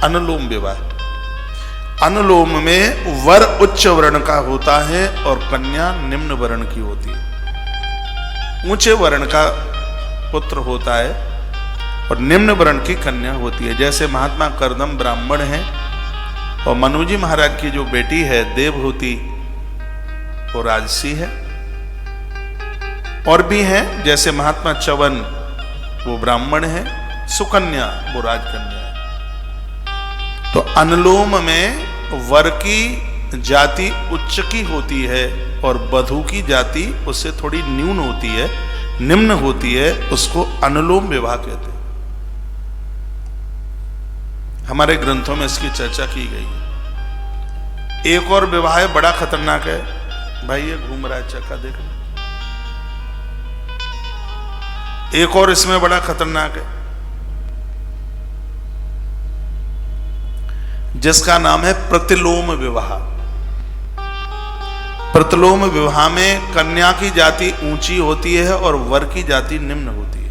अनुलोम विवाह। अनुलोम में वर उच्च वर्ण का होता है और कन्या निम्न वर्ण की होती है। ऊंचे वर्ण का पुत्र होता है और निम्न वर्ण की कन्या होती है। जैसे महात्मा करदम ब्राह्मण हैं और मनुजी महाराज की जो बेटी है देवहूति वो राजसी है। और भी हैं जैसे महात्मा चवन वो ब्राह्मण है, सुकन्या वो राजकन्या है। तो अनुलोम में वर की जाति उच्च की होती है और वधू की जाति उससे थोड़ी न्यून होती है, निम्न होती है, उसको अनुलोम विवाह कहते हैं। हमारे ग्रंथों में इसकी चर्चा की गई है। एक और विवाह है बड़ा खतरनाक है भाई, ये घूम रहा है चक्का देख लो। एक और इसमें बड़ा खतरनाक है जिसका नाम है प्रतिलोम विवाह। प्रतिलोम विवाह में कन्या की जाति ऊंची होती है और वर की जाति निम्न होती है।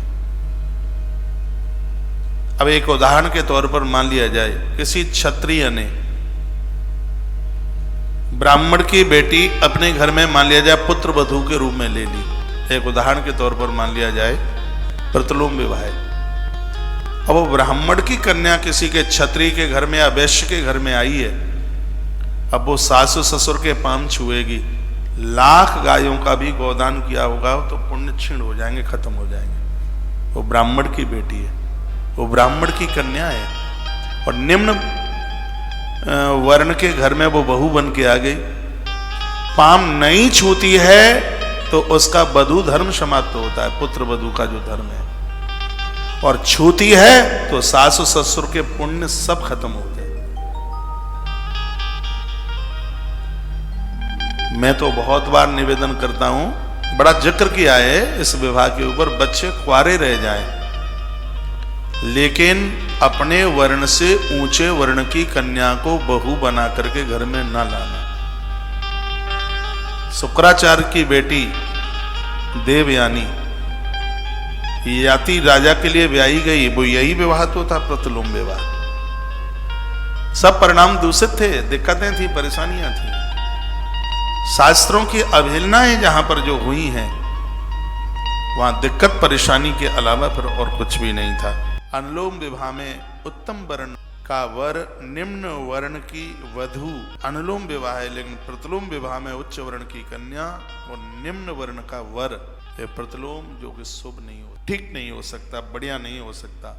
अब एक उदाहरण के तौर पर मान लिया जाए किसी क्षत्रिय ने ब्राह्मण की बेटी अपने घर में मान लिया जाए पुत्र वधू के रूप में ले ली। एक उदाहरण के तौर पर मान लिया जाए प्रतिलोम विवाह है। अब वो ब्राह्मण की कन्या किसी के क्षत्रिय के घर में या वैश्य के घर में आई है, अब वो सासु ससुर के पांव छुएगी। लाख गायों का भी गोदान किया होगा तो पुण्य क्षीण हो जाएंगे, खत्म हो जाएंगे। वो ब्राह्मण की बेटी है, वो ब्राह्मण की कन्या है और निम्न वर्ण के घर में वो बहू बन के आ गई। पांव नहीं छूती है तो उसका वधू धर्म समाप्त होता है, पुत्र वधू का जो धर्म है। और छूती है तो सासु ससुर के पुण्य सब खत्म होते हैं। मैं तो बहुत बार निवेदन करता हूं, बड़ा जिक्र किया है इस विवाह के ऊपर, बच्चे कुंवारे रह जाएं लेकिन अपने वर्ण से ऊंचे वर्ण की कन्या को बहू बना करके घर में ना लाना। शुक्राचार्य की बेटी देवयानी याति राजा के लिए ब्याही गई, वो यही विवाह तो था प्रतिलोम विवाह। सब परिणाम दूषित थे, दिक्कतें थी, परेशानियां थी। शास्त्रों की अवहेलनाएं जहां पर जो हुई हैं वहां दिक्कत परेशानी के अलावा फिर और कुछ भी नहीं था। अनुलोम विवाह में उत्तम वर्ण का वर निम्न वर्ण की वधू अनुलोम विवाह है, लेकिन प्रतिलोम विवाह में उच्च वर्ण की कन्या और निम्न वर्ण का वर। ये प्रतिलोम जो कि शुभ नहीं हो, ठीक नहीं हो सकता, बढ़िया नहीं हो सकता।